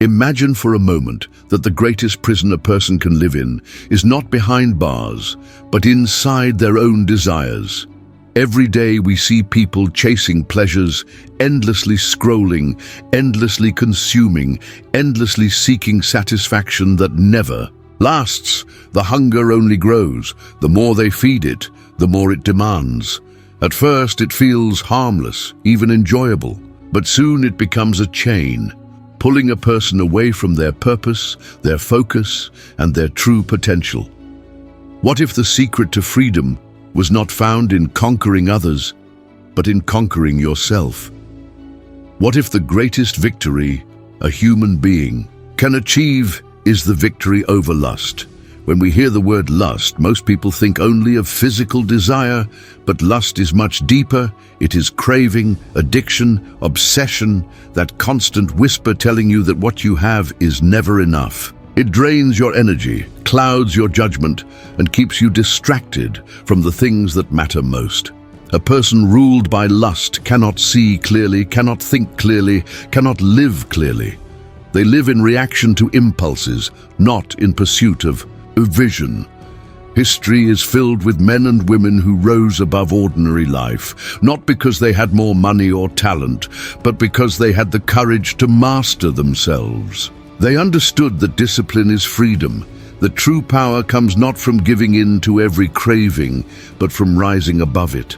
Imagine for a moment that the greatest prison a person can live in is not behind bars, but inside their own desires. Every day we see people chasing pleasures, endlessly scrolling, endlessly consuming, endlessly seeking satisfaction that never lasts. The hunger only grows. The more they feed it, the more it demands. At first it feels harmless, even enjoyable, but soon it becomes a chain, pulling a person away from their purpose, their focus, and their true potential. What if the secret to freedom was not found in conquering others, but in conquering yourself? What if the greatest victory a human being can achieve is the victory over lust? When we hear the word lust, most people think only of physical desire, but lust is much deeper. It is craving, addiction, obsession, that constant whisper telling you that what you have is never enough. It drains your energy, clouds your judgment, and keeps you distracted from the things that matter most. A person ruled by lust cannot see clearly, cannot think clearly, cannot live clearly. They live in reaction to impulses, not in pursuit of vision. History is filled with men and women who rose above ordinary life, not because they had more money or talent, but because they had the courage to master themselves. They understood that discipline is freedom, that true power comes not from giving in to every craving, but from rising above it.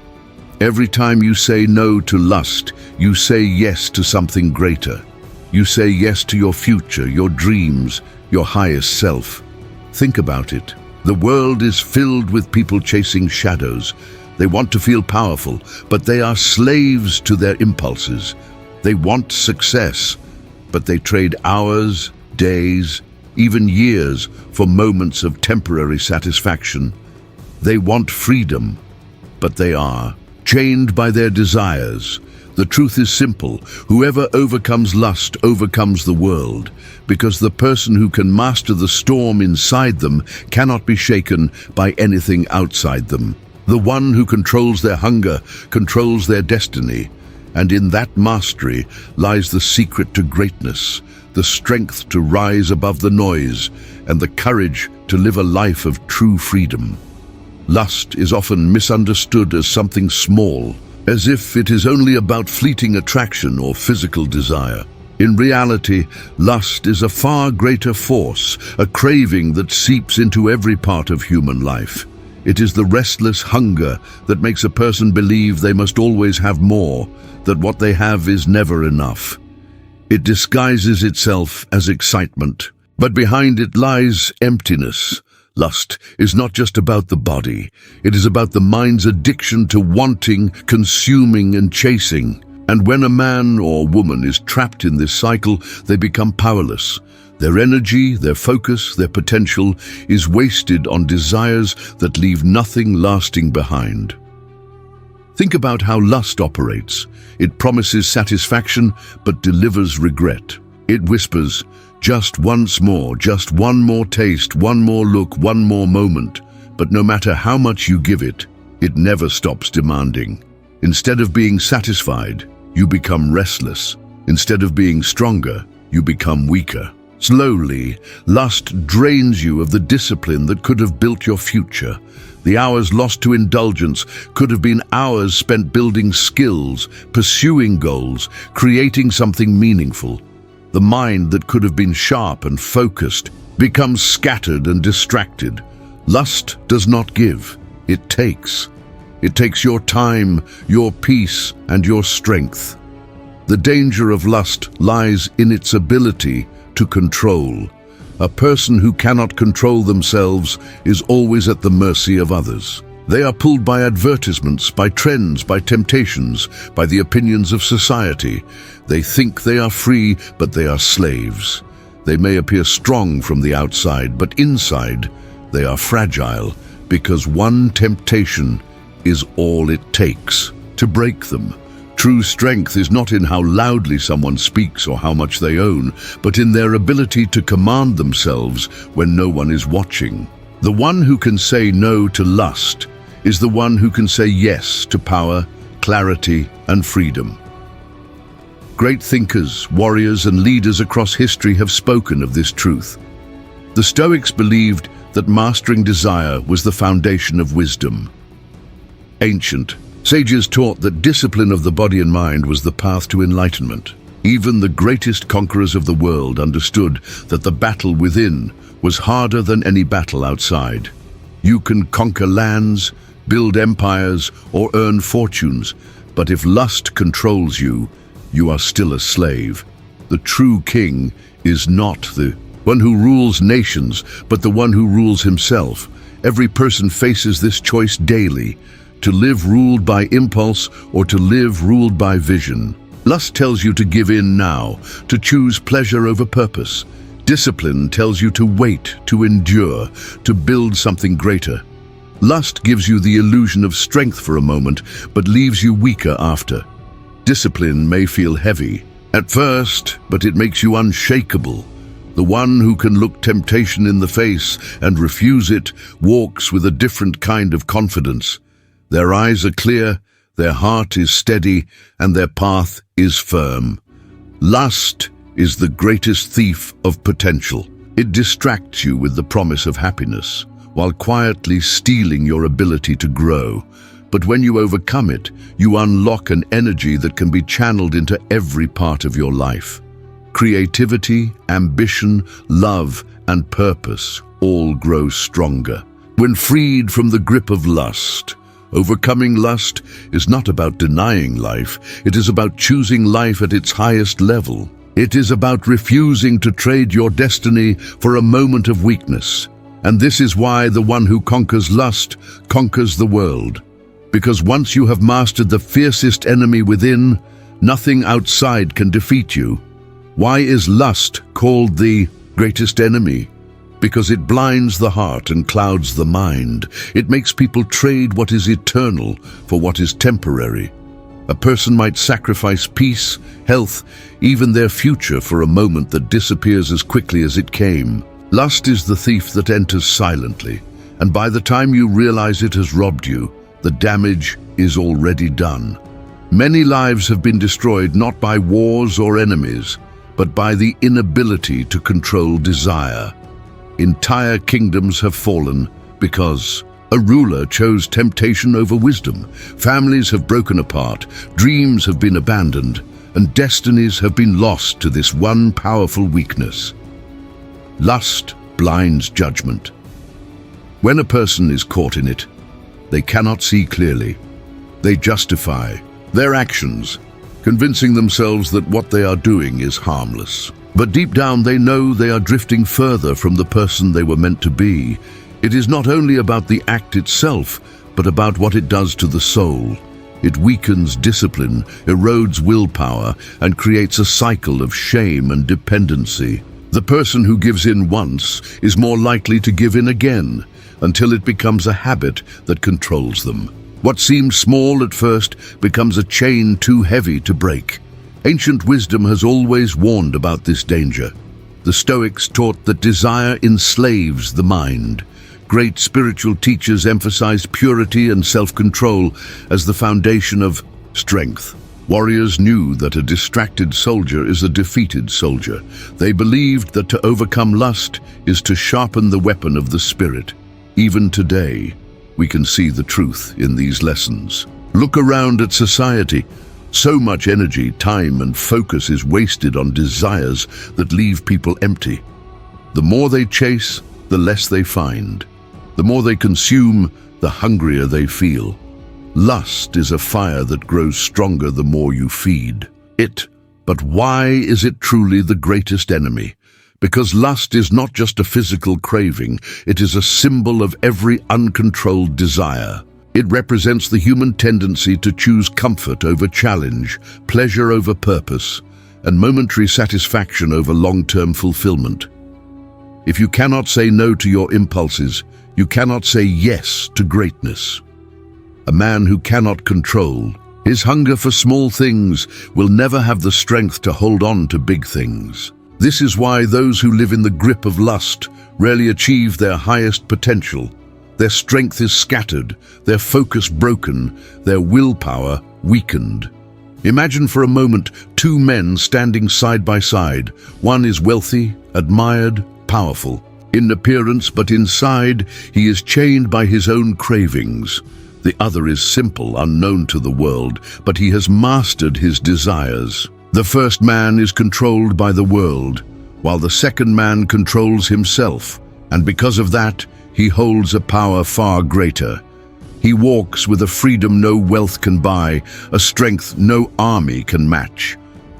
Every time you say no to lust, you say yes to something greater. You say yes to your future, your dreams, your highest self. Think about it. The world is filled with people chasing shadows. They want to feel powerful, but they are slaves to their impulses. They want success, but they trade hours, days, even years for moments of temporary satisfaction. They want freedom, but they are chained by their desires. The truth is simple. Whoever overcomes lust overcomes the world, because the person who can master the storm inside them cannot be shaken by anything outside them. The one who controls their hunger controls their destiny, and in that mastery lies the secret to greatness, the strength to rise above the noise, and the courage to live a life of true freedom. Lust is often misunderstood as something small, as if it is only about fleeting attraction or physical desire. In reality, lust is a far greater force, a craving that seeps into every part of human life. It is the restless hunger that makes a person believe they must always have more, that what they have is never enough. It disguises itself as excitement, but behind it lies emptiness. Lust is not just about the body. It is about the mind's addiction to wanting, consuming, and chasing. And when a man or woman is trapped in this cycle, they become powerless. Their energy, their focus, their potential is wasted on desires that leave nothing lasting behind. Think about how lust operates. It promises satisfaction, but delivers regret. It whispers, just once more, just one more taste, one more look, one more moment. But no matter how much you give it, it never stops demanding. Instead of being satisfied, you become restless. Instead of being stronger, you become weaker. Slowly, lust drains you of the discipline that could have built your future. The hours lost to indulgence could have been hours spent building skills, pursuing goals, creating something meaningful. The mind that could have been sharp and focused becomes scattered and distracted. Lust does not give, it takes. It takes your time, your peace, and your strength. The danger of lust lies in its ability to control. A person who cannot control themselves is always at the mercy of others. They are pulled by advertisements, by trends, by temptations, by the opinions of society. They think they are free, but they are slaves. They may appear strong from the outside, but inside they are fragile, because one temptation is all it takes to break them. True strength is not in how loudly someone speaks or how much they own, but in their ability to command themselves when no one is watching. The one who can say no to lust is the one who can say yes to power, clarity, and freedom. Great thinkers, warriors, and leaders across history have spoken of this truth. The Stoics believed that mastering desire was the foundation of wisdom. Ancient sages taught that discipline of the body and mind was the path to enlightenment. Even the greatest conquerors of the world understood that the battle within was harder than any battle outside. You can conquer lands, build empires, or earn fortunes, but if lust controls you, you are still a slave. The true king is not the one who rules nations, but the one who rules himself. Every person faces this choice daily, to live ruled by impulse or to live ruled by vision. Lust tells you to give in now, to choose pleasure over purpose. Discipline tells you to wait, to endure, to build something greater. Lust gives you the illusion of strength for a moment, but leaves you weaker after. Discipline may feel heavy at first, but it makes you unshakable. The one who can look temptation in the face and refuse it walks with a different kind of confidence. Their eyes are clear, their heart is steady, and their path is firm. Lust is the greatest thief of potential. It distracts you with the promise of happiness, while quietly stealing your ability to grow. But when you overcome it, you unlock an energy that can be channeled into every part of your life. Creativity, ambition, love, and purpose all grow stronger. When freed from the grip of lust, overcoming lust is not about denying life, it is about choosing life at its highest level. It is about refusing to trade your destiny for a moment of weakness. And this is why the one who conquers lust conquers the world. Because once you have mastered the fiercest enemy within, nothing outside can defeat you. Why is lust called the greatest enemy? Because it blinds the heart and clouds the mind. It makes people trade what is eternal for what is temporary. A person might sacrifice peace, health, even their future for a moment that disappears as quickly as it came. Lust is the thief that enters silently, and by the time you realize it has robbed you, the damage is already done. Many lives have been destroyed not by wars or enemies, but by the inability to control desire. Entire kingdoms have fallen because a ruler chose temptation over wisdom. Families have broken apart, dreams have been abandoned, and destinies have been lost to this one powerful weakness. Lust blinds judgment. When a person is caught in it, they cannot see clearly. They justify their actions, convincing themselves that what they are doing is harmless. But deep down they know they are drifting further from the person they were meant to be. It is not only about the act itself, but about what it does to the soul. It weakens discipline, erodes willpower, and creates a cycle of shame and dependency. The person who gives in once is more likely to give in again, until it becomes a habit that controls them. What seems small at first becomes a chain too heavy to break. Ancient wisdom has always warned about this danger. The Stoics taught that desire enslaves the mind. Great spiritual teachers emphasized purity and self-control as the foundation of strength. Warriors knew that a distracted soldier is a defeated soldier. They believed that to overcome lust is to sharpen the weapon of the spirit. Even today, we can see the truth in these lessons. Look around at society. So much energy, time, and focus is wasted on desires that leave people empty. The more they chase, the less they find. The more they consume, the hungrier they feel. Lust is a fire that grows stronger the more you feed it. But why is it truly the greatest enemy? Because lust is not just a physical craving, it is a symbol of every uncontrolled desire. It represents the human tendency to choose comfort over challenge, pleasure over purpose, and momentary satisfaction over long-term fulfillment. If you cannot say no to your impulses, you cannot say yes to greatness. A man who cannot control his hunger for small things will never have the strength to hold on to big things. This is why those who live in the grip of lust rarely achieve their highest potential. Their strength is scattered, their focus broken, their willpower weakened. Imagine for a moment two men standing side by side. One is wealthy, admired, powerful in appearance, but inside he is chained by his own cravings. The other is simple, unknown to the world, but he has mastered his desires. The first man is controlled by the world, while the second man controls himself, and because of that, he holds a power far greater. He walks with a freedom no wealth can buy, a strength no army can match.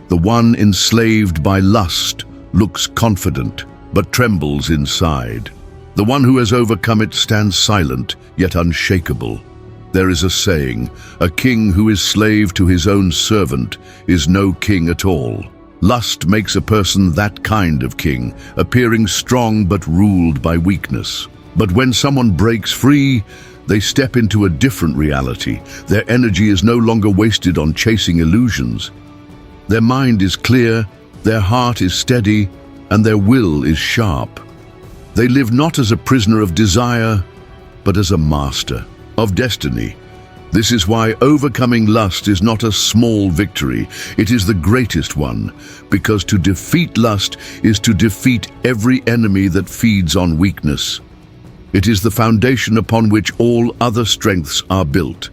The one enslaved by lust looks confident, but trembles inside. The one who has overcome it stands silent, yet unshakable. There is a saying, a king who is slave to his own servant is no king at all. Lust makes a person that kind of king, appearing strong but ruled by weakness. But when someone breaks free, they step into a different reality. Their energy is no longer wasted on chasing illusions. Their mind is clear, their heart is steady, and their will is sharp. They live not as a prisoner of desire, but as a master of destiny. This is why overcoming lust is not a small victory, it is the greatest one, because to defeat lust is to defeat every enemy that feeds on weakness. It is the foundation upon which all other strengths are built.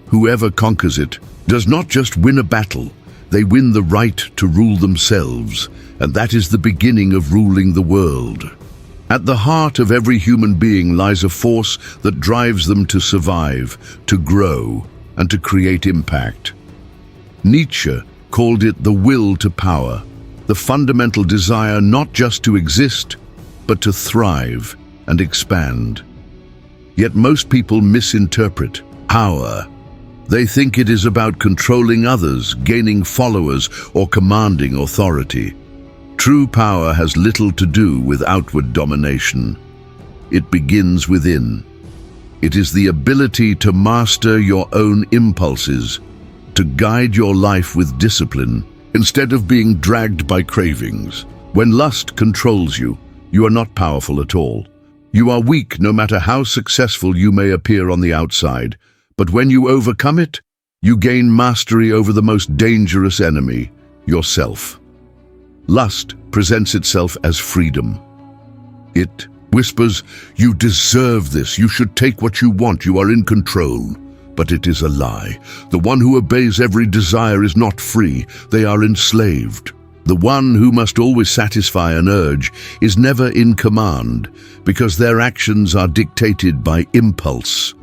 Whoever conquers it does not just win a battle, they win the right to rule themselves, and that is the beginning of ruling the world. At the heart of every human being lies a force that drives them to survive, to grow, and to create impact. Nietzsche called it the will to power, the fundamental desire not just to exist, but to thrive and expand. Yet most people misinterpret power. They think it is about controlling others, gaining followers, or commanding authority. True power has little to do with outward domination. It begins within. It is the ability to master your own impulses, to guide your life with discipline, instead of being dragged by cravings. When lust controls you, you are not powerful at all. You are weak no matter how successful you may appear on the outside, but when you overcome it, you gain mastery over the most dangerous enemy, yourself. Lust presents itself as freedom. It whispers, "You deserve this, you should take what you want, you are in control." But it is a lie. The one who obeys every desire is not free, they are enslaved. The one who must always satisfy an urge is never in command, because their actions are dictated by impulse.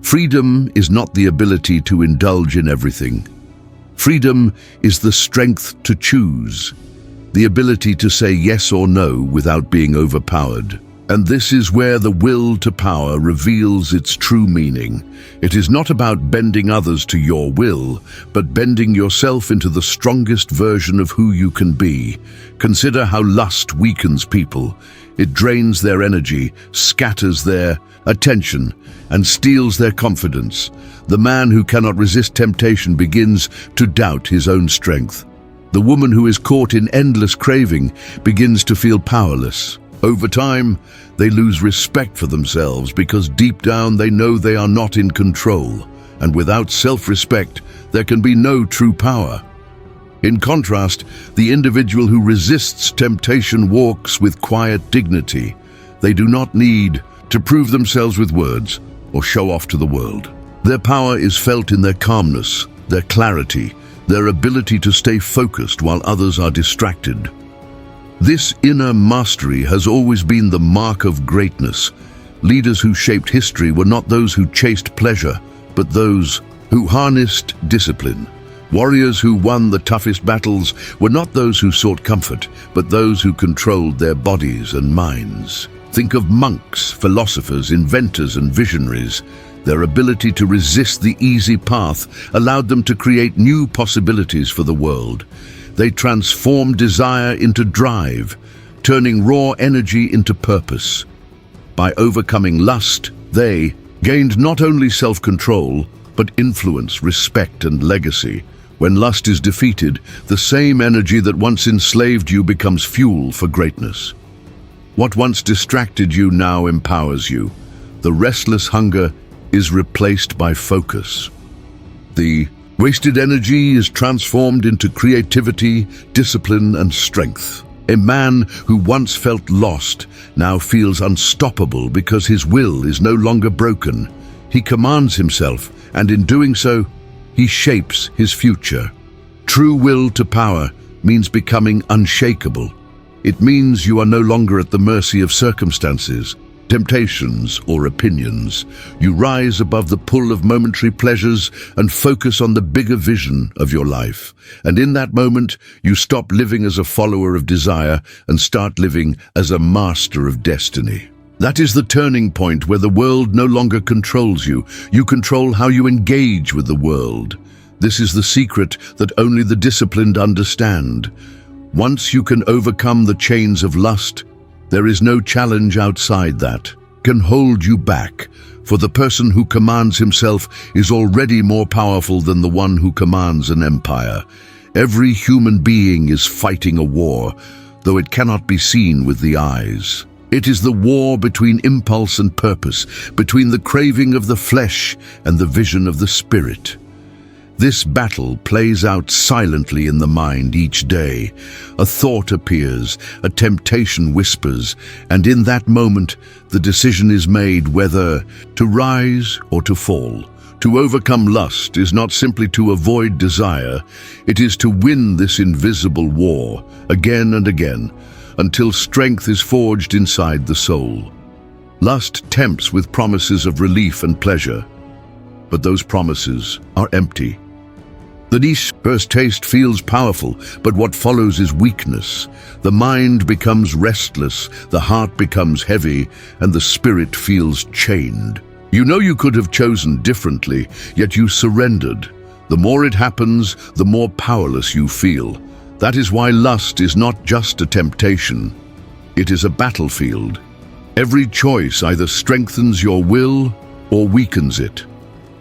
Freedom is not the ability to indulge in everything. Freedom is the strength to choose, the ability to say yes or no without being overpowered. And this is where the will to power reveals its true meaning. It is not about bending others to your will, but bending yourself into the strongest version of who you can be. Consider how lust weakens people. It drains their energy, scatters their attention, and steals their confidence. The man who cannot resist temptation begins to doubt his own strength. The woman who is caught in endless craving begins to feel powerless. Over time, they lose respect for themselves because deep down they know they are not in control, and without self-respect, there can be no true power. In contrast, the individual who resists temptation walks with quiet dignity. They do not need to prove themselves with words or show off to the world. Their power is felt in their calmness, their clarity, their ability to stay focused while others are distracted. This inner mastery has always been the mark of greatness. Leaders who shaped history were not those who chased pleasure, but those who harnessed discipline. Warriors who won the toughest battles were not those who sought comfort, but those who controlled their bodies and minds. Think of monks, philosophers, inventors, and visionaries. Their ability to resist the easy path allowed them to create new possibilities for the world. They transformed desire into drive, turning raw energy into purpose. By overcoming lust, they gained not only self-control, but influence, respect, and legacy. When lust is defeated, the same energy that once enslaved you becomes fuel for greatness. What once distracted you now empowers you. The restless hunger is replaced by focus. The Wasted energy is transformed into creativity, discipline, and strength. A man who once felt lost now feels unstoppable because his will is no longer broken. He commands himself, and in doing so, he shapes his future. True will to power means becoming unshakable. It means you are no longer at the mercy of circumstances, temptations, or opinions. You rise above the pull of momentary pleasures and focus on the bigger vision of your life. And in that moment, you stop living as a follower of desire and start living as a master of destiny. That is the turning point where the world no longer controls you. You control how you engage with the world. This is the secret that only the disciplined understand. Once you can overcome the chains of lust, there is no challenge outside that can hold you back, for the person who commands himself is already more powerful than the one who commands an empire. Every human being is fighting a war, though it cannot be seen with the eyes. It is the war between impulse and purpose, between the craving of the flesh and the vision of the spirit. This battle plays out silently in the mind each day. A thought appears, a temptation whispers, and in that moment, the decision is made whether to rise or to fall. To overcome lust is not simply to avoid desire, it is to win this invisible war again and again, until strength is forged inside the soul. Lust tempts with promises of relief and pleasure, but those promises are empty. The first taste feels powerful, but what follows is weakness. The mind becomes restless, the heart becomes heavy, and the spirit feels chained. You know you could have chosen differently, yet you surrendered. The more it happens, the more powerless you feel. That is why lust is not just a temptation. It is a battlefield. Every choice either strengthens your will or weakens it.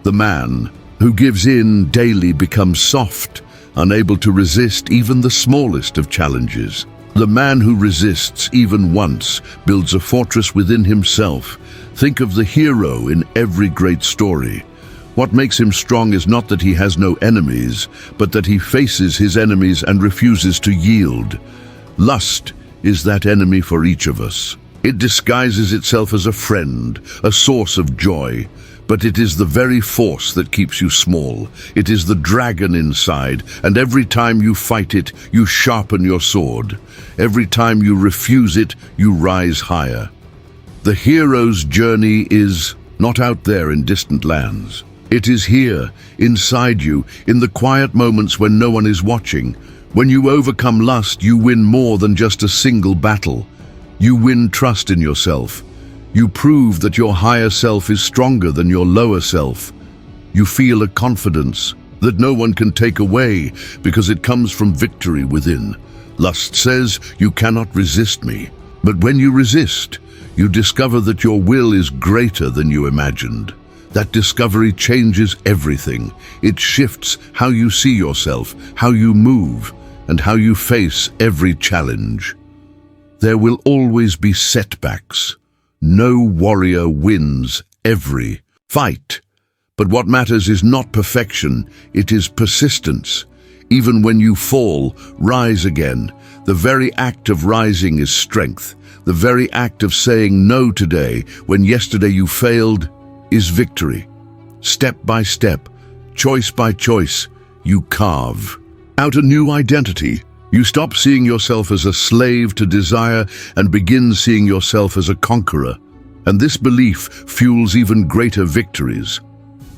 The man who gives in daily becomes soft, unable to resist even the smallest of challenges. The man who resists even once builds a fortress within himself. Think of the hero in every great story. What makes him strong is not that he has no enemies, but that he faces his enemies and refuses to yield. Lust is that enemy for each of us. It disguises itself as a friend, a source of joy, but it is the very force that keeps you small. It is the dragon inside, and every time you fight it, you sharpen your sword. Every time you refuse it, you rise higher. The hero's journey is not out there in distant lands. It is here, inside you, in the quiet moments when no one is watching. When you overcome lust, you win more than just a single battle. You win trust in yourself. You prove that your higher self is stronger than your lower self. You feel a confidence that no one can take away because it comes from victory within. Lust says, "You cannot resist me." But when you resist, you discover that your will is greater than you imagined. That discovery changes everything. It shifts how you see yourself, how you move, and how you face every challenge. There will always be setbacks. No warrior wins every fight. But what matters is not perfection, it is persistence. Even when you fall, rise again. The very act of rising is strength. The very act of saying no today, when yesterday you failed, is victory. Step by step, choice by choice, you carve out a new identity. You stop seeing yourself as a slave to desire and begin seeing yourself as a conqueror. And this belief fuels even greater victories.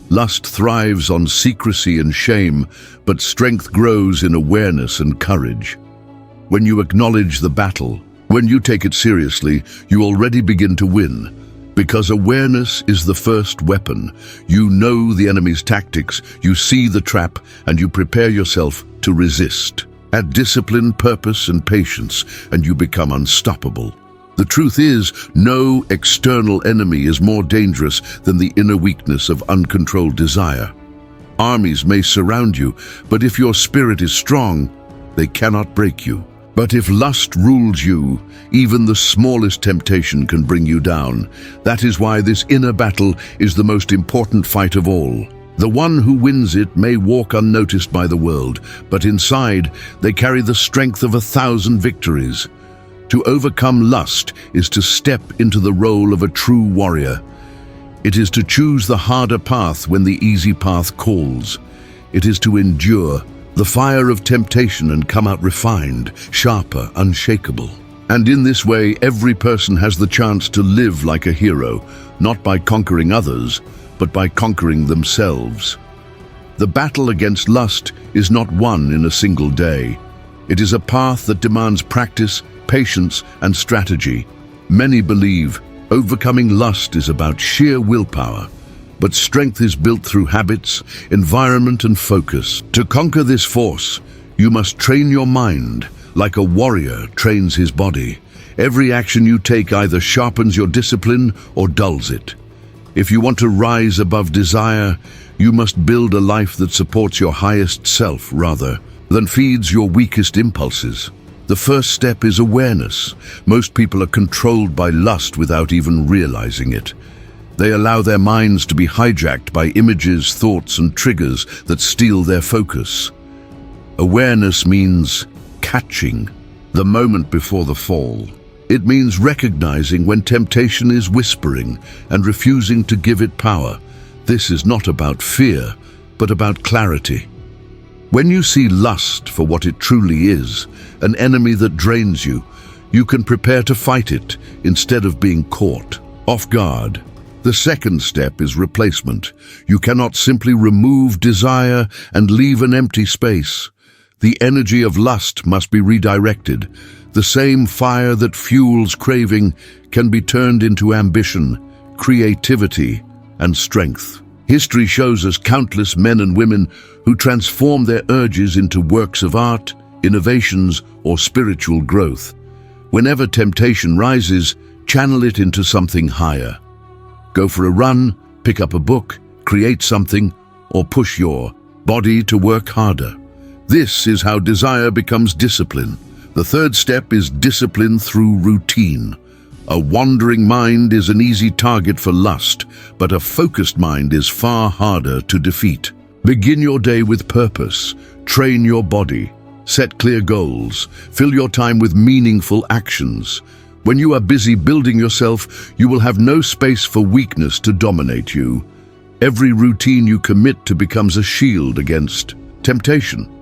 Lust thrives on secrecy and shame, but strength grows in awareness and courage. When you acknowledge the battle, when you take it seriously, you already begin to win. Because awareness is the first weapon. You know the enemy's tactics, you see the trap, and you prepare yourself to resist. Add discipline, purpose, and patience, and you become unstoppable. The truth is, no external enemy is more dangerous than the inner weakness of uncontrolled desire. Armies may surround you, but if your spirit is strong, they cannot break you. But if lust rules you, even the smallest temptation can bring you down. That is why this inner battle is the most important fight of all. The one who wins it may walk unnoticed by the world, but inside they carry the strength of 1,000 victories. To overcome lust is to step into the role of a true warrior. It is to choose the harder path when the easy path calls. It is to endure the fire of temptation and come out refined, sharper, unshakable. And in this way, every person has the chance to live like a hero, not by conquering others, but by conquering themselves. The battle against lust is not won in a single day. It is a path that demands practice, patience, and strategy. Many believe overcoming lust is about sheer willpower, but strength is built through habits, environment, and focus. To conquer this force, you must train your mind like a warrior trains his body. Every action you take either sharpens your discipline or dulls it. If you want to rise above desire, you must build a life that supports your highest self rather than feeds your weakest impulses. The first step is awareness. Most people are controlled by lust without even realizing it. They allow their minds to be hijacked by images, thoughts, and triggers that steal their focus. Awareness means catching the moment before the fall. It means recognizing when temptation is whispering and refusing to give it power. This is not about fear, but about clarity. When you see lust for what it truly is, an enemy that drains you, you can prepare to fight it instead of being caught off guard. The second step is replacement. You cannot simply remove desire and leave an empty space. The energy of lust must be redirected. The same fire that fuels craving can be turned into ambition, creativity, and strength. History shows us countless men and women who transform their urges into works of art, innovations, or spiritual growth. Whenever temptation rises, channel it into something higher. Go for a run, pick up a book, create something, or push your body to work harder. This is how desire becomes discipline. The third step is discipline through routine. A wandering mind is an easy target for lust, but a focused mind is far harder to defeat. Begin your day with purpose. Train your body. Set clear goals. Fill your time with meaningful actions. When you are busy building yourself, you will have no space for weakness to dominate you. Every routine you commit to becomes a shield against temptation.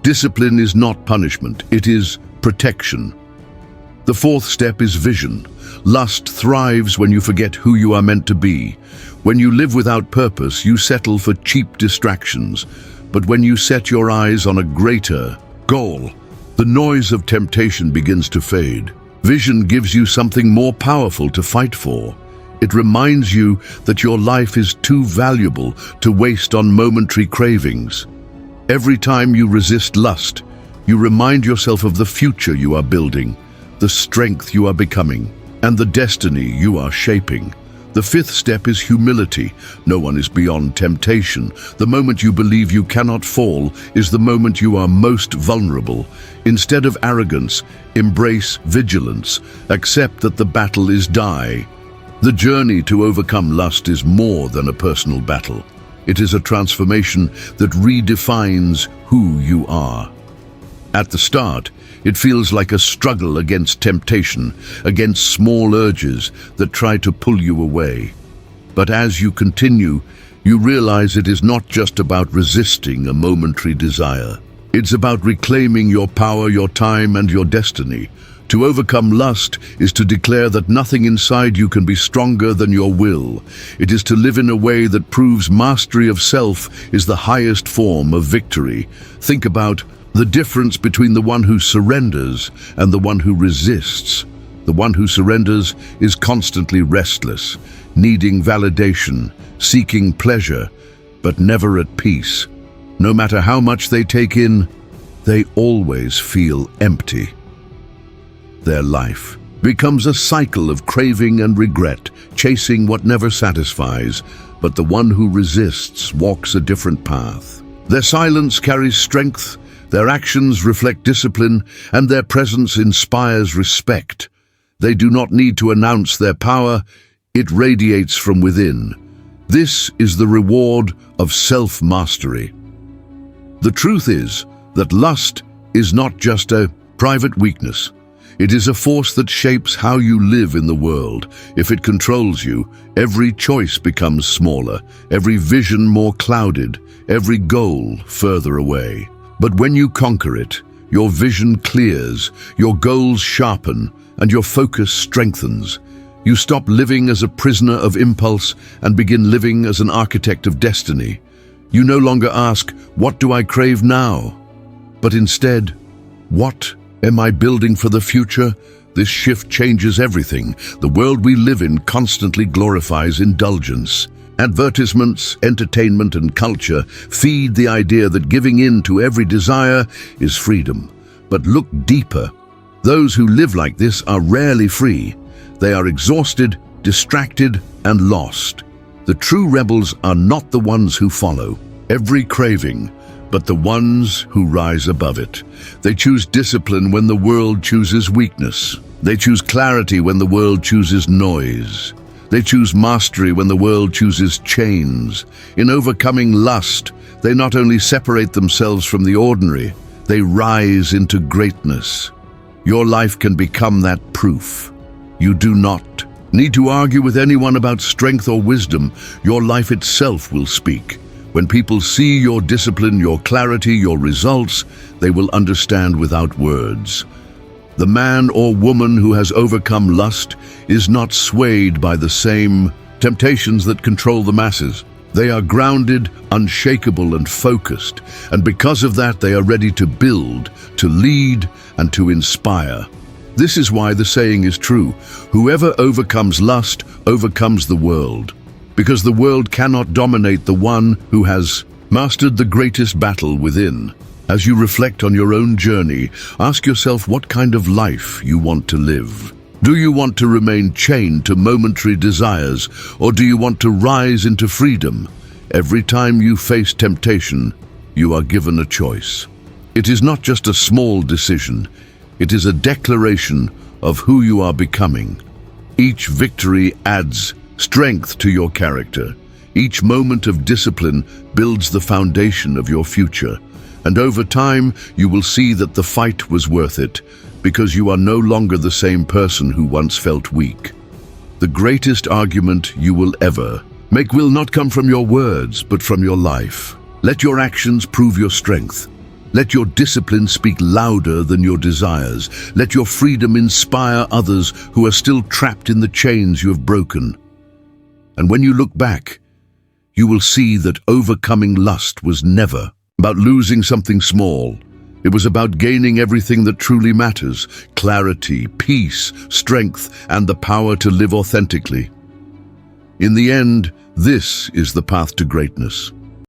Discipline is not punishment, it is protection. The fourth step is vision. Lust thrives when you forget who you are meant to be. When you live without purpose, you settle for cheap distractions. But when you set your eyes on a greater goal, the noise of temptation begins to fade. Vision gives you something more powerful to fight for. It reminds you that your life is too valuable to waste on momentary cravings. Every time you resist lust, you remind yourself of the future you are building, the strength you are becoming, and the destiny you are shaping. The fifth step is humility. No one is beyond temptation. The moment you believe you cannot fall is the moment you are most vulnerable. Instead of arrogance, embrace vigilance. Accept that the battle is die. The journey to overcome lust is more than a personal battle. It is a transformation that redefines who you are. At the start, it feels like a struggle against temptation, against small urges that try to pull you away. But as you continue, you realize it is not just about resisting a momentary desire. It's about reclaiming your power, your time, and your destiny. To overcome lust is to declare that nothing inside you can be stronger than your will. It is to live in a way that proves mastery of self is the highest form of victory. Think about the difference between the one who surrenders and the one who resists. The one who surrenders is constantly restless, needing validation, seeking pleasure, but never at peace. No matter how much they take in, they always feel empty. Their life becomes a cycle of craving and regret, chasing what never satisfies, but the one who resists walks a different path. Their silence carries strength, their actions reflect discipline, and their presence inspires respect. They do not need to announce their power, it radiates from within. This is the reward of self-mastery. The truth is that lust is not just a private weakness. It is a force that shapes how you live in the world. If it controls you, every choice becomes smaller, every vision more clouded, every goal further away. But when you conquer it, your vision clears, your goals sharpen, and your focus strengthens. You stop living as a prisoner of impulse and begin living as an architect of destiny. You no longer ask, "What do I crave now?" but instead, "What am I building for the future?" This shift changes everything. The world we live in constantly glorifies indulgence. Advertisements, entertainment, and culture feed the idea that giving in to every desire is freedom. But look deeper. Those who live like this are rarely free. They are exhausted, distracted, and lost. The true rebels are not the ones who follow every craving, but the ones who rise above it. They choose discipline when the world chooses weakness. They choose clarity when the world chooses noise. They choose mastery when the world chooses chains. In overcoming lust, they not only separate themselves from the ordinary, they rise into greatness. Your life can become that proof. You do not need to argue with anyone about strength or wisdom. Your life itself will speak. When people see your discipline, your clarity, your results, they will understand without words. The man or woman who has overcome lust is not swayed by the same temptations that control the masses. They are grounded, unshakable, and focused, and because of that they are ready to build, to lead, and to inspire. This is why the saying is true: whoever overcomes lust overcomes the world. Because the world cannot dominate the one who has mastered the greatest battle within. As you reflect on your own journey, ask yourself what kind of life you want to live. Do you want to remain chained to momentary desires, or do you want to rise into freedom? Every time you face temptation, you are given a choice. It is not just a small decision, it is a declaration of who you are becoming. Each victory adds strength to your character. Each moment of discipline builds the foundation of your future. And over time, you will see that the fight was worth it, because you are no longer the same person who once felt weak. The greatest argument you will ever make will not come from your words, but from your life. Let your actions prove your strength. Let your discipline speak louder than your desires. Let your freedom inspire others who are still trapped in the chains you have broken. And when you look back, you will see that overcoming lust was never about losing something small. It was about gaining everything that truly matters: clarity, peace, strength, and the power to live authentically. In the end, this is the path to greatness.